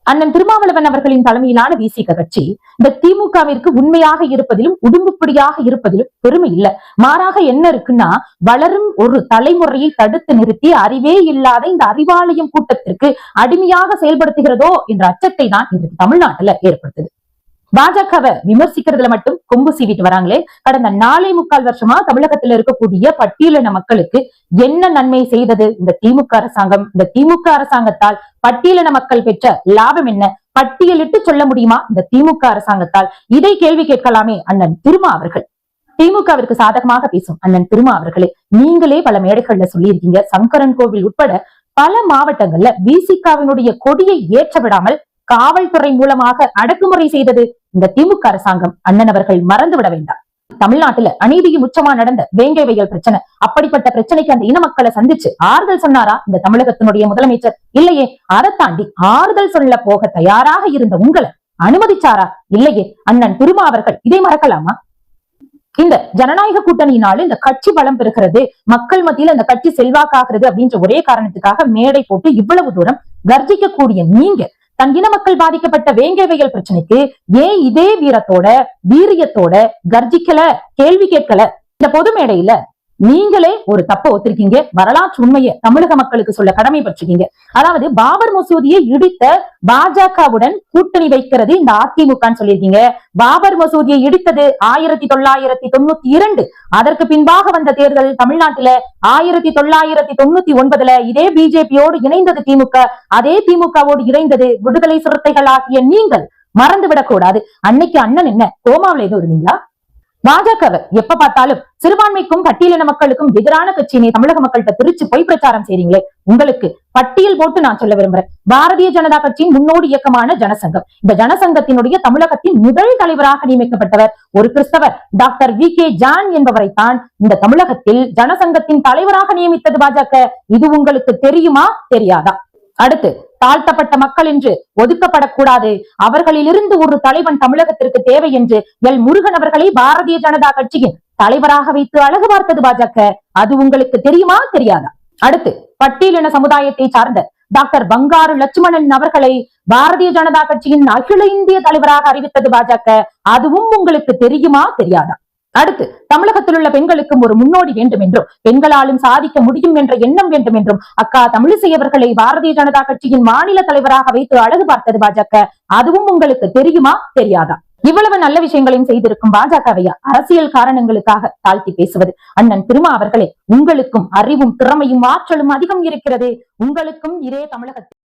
அண்ணன் திருமாவளவன் அவர்களின் தலைமையிலான விசிக கட்சி இந்த திமுகவிற்கு உண்மையாக இருப்பதிலும் உடும்புப்படியாக இருப்பதிலும் பெருமை இல்லை. மாறாக என்ன இருக்குன்னா, வளரும் ஒரு தலைமுறையை தடுத்து நிறுத்தி அறிவே இல்லாத இந்த அறிவாலயம் கூட்டத்திற்கு அடிமையாக செயல்படுத்துகிறதோ என்ற அச்சத்தை தான் இன்றைக்கு தமிழ்நாட்டுல ஏற்படுத்துது. பாஜகவை விமர்சிக்கிறதுல மட்டும் கொம்பு சீவிட்டு வராங்களே, கடந்த 4.25 வருஷமா தமிழகத்தில் இருக்கக்கூடிய பட்டியலின மக்களுக்கு என்ன நன்மை செய்தது இந்த திமுக அரசாங்கம்? இந்த திமுக அரசாங்கத்தால் பட்டியலின மக்கள் பெற்ற லாபம் என்ன? பட்டியலிட்டு சொல்ல முடியுமா இந்த திமுக அரசாங்கத்தால்? இதை கேள்வி கேட்கலாமே அண்ணன் திருமா அவர்கள். திமுகவிற்கு சாதகமாக பேசும் அண்ணன் திருமா அவர்களே, நீங்களே பல மேடைகள்ல சொல்லியிருக்கீங்க, சங்கரன் கோவில் உட்பட பல மாவட்டங்கள்ல விசிகாவினுடைய கொடியை ஏற்ற விடாமல் காவல்துறை மூலமாக அடக்குமுறை செய்தது இந்த திமுக அரசாங்கம். அண்ணன் அவர்கள் மறந்து விட வேண்டாம். தமிழ்நாட்டுல அநீதியின் உச்சமா நடந்த வேங்கை வயல் பிரச்சனை, அப்படிப்பட்ட பிரச்சனைக்கு அந்த இன மக்களை சந்திச்சு ஆறுதல் சொன்னாரா இந்த தமிழகத்தினுடைய முதலமைச்சர்? இல்லையே. அதை தாண்டி ஆறுதல் சொல்ல போக தயாராக இருந்த உங்களை அனுமதிச்சாரா? இல்லையே. அண்ணன் திருமா அவர்கள் இதை மறக்கலாமா? இந்த ஜனநாயக கூட்டணியினால இந்த கட்சி பலம் பெறுகிறது, மக்கள் மத்தியில இந்த கட்சி செல்வாக்காகிறது அப்படின்ற ஒரே காரணத்துக்காக மேடை போட்டு இவ்வளவு தூரம் கர்ஜிக்கக்கூடிய நீங்க தன் இன மக்கள் பாதிக்கப்பட்ட வேங்கை வயல் பிரச்சனைக்கு ஏன் இதே வீரியத்தோட கர்ஜிக்கல, கேள்வி கேட்கல? இந்த பொது மேடையில நீங்களே ஒரு தப்ப ஒத்திருக்கீங்க. வரலாற்று உண்மையை தமிழக மக்களுக்கு சொல்ல கடமைப்பட்டிருக்கீங்க. அதாவது பாபர் மசூதியை இடித்த பாஜகவுடன் கூட்டணி வைக்கிறது இந்த அதிமுகன்னு சொல்லியிருக்கீங்க. பாபர் மசூதியை இடித்தது 1992. அதற்கு பின்பாக வந்த தேர்தல் தமிழ்நாட்டில 1999 இதே பிஜேபியோடு இணைந்தது திமுக. அதே திமுகவோடு இணைந்தது விடுதலை சிறுத்தைகள் ஆகிய நீங்கள் மறந்துவிடக் கூடாது. அன்னைக்கு அண்ணன் என்ன கோமாவில ஏதோ இருந்தீங்களா? பாஜகவை எப்ப பார்த்தாலும் சிறுபான்மைக்கும் பட்டியலின மக்களுக்கும் எதிரான கட்சியினை தமிழக மக்கள்கிட்ட திருச்சி பொய் பிரச்சாரம் செய்றீங்களே, உங்களுக்கு பட்டியல் போட்டு நான் சொல்ல விரும்புறேன். பாரதிய ஜனதா கட்சியின் முன்னோடி இயக்கமான ஜனசங்கம், இந்த ஜனசங்கத்தினுடைய தமிழகத்தின் முதல் தலைவராக நியமிக்கப்பட்டவர் ஒரு கிறிஸ்தவர் டாக்டர் வி.கே. ஜான் என்பவரைத்தான் இந்த தமிழகத்தில் ஜனசங்கத்தின் தலைவராக நியமித்தது பாஜக. இது உங்களுக்கு தெரியுமா தெரியாதா? அடுத்து, தாழ்த்தப்பட்ட மக்கள் என்று ஒதுக்கப்படக்கூடாது, அவர்களிலிருந்து ஒரு தலைவன் தமிழகத்திற்கு தேவை என்று எல் முருகன் அவர்களை பாரதிய ஜனதா கட்சியின் தலைவராக வைத்து அழகு பார்த்தது பாஜக. அது உங்களுக்கு தெரியுமா தெரியாதா? அடுத்து, பட்டியலின சமுதாயத்தை சார்ந்த டாக்டர் பங்காரு லட்சுமணன் அவர்களை பாரதிய ஜனதா கட்சியின் அகில இந்திய தலைவராக அறிவித்தது பாஜக. அதுவும் உங்களுக்கு தெரியுமா தெரியாதா? அடுத்து, தமிழகத்தில் உள்ள பெண்களுக்கும் ஒரு முன்னோடி வேண்டும் என்றும் பெண்களாலும் சாதிக்க முடியும் என்ற எண்ணம் வேண்டும் என்றும் அக்கா தமிழிசை அவர்களை பாரதிய ஜனதா கட்சியின் மாநில தலைவராக வைத்து அழகு பார்த்தது பாஜக. அதுவும் உங்களுக்கு தெரியுமா தெரியாதா? இவ்வளவு நல்ல விஷயங்களையும் செய்திருக்கும் பாஜகவையா அரசியல் காரணங்களுக்காக தாழ்த்தி பேசுவது? அண்ணன் திருமா அவர்களே, உங்களுக்கும் அறிவும் திறமையும் ஆற்றலும் அதிகம் இருக்கிறது. உங்களுக்கும் இதே தமிழகத்தில்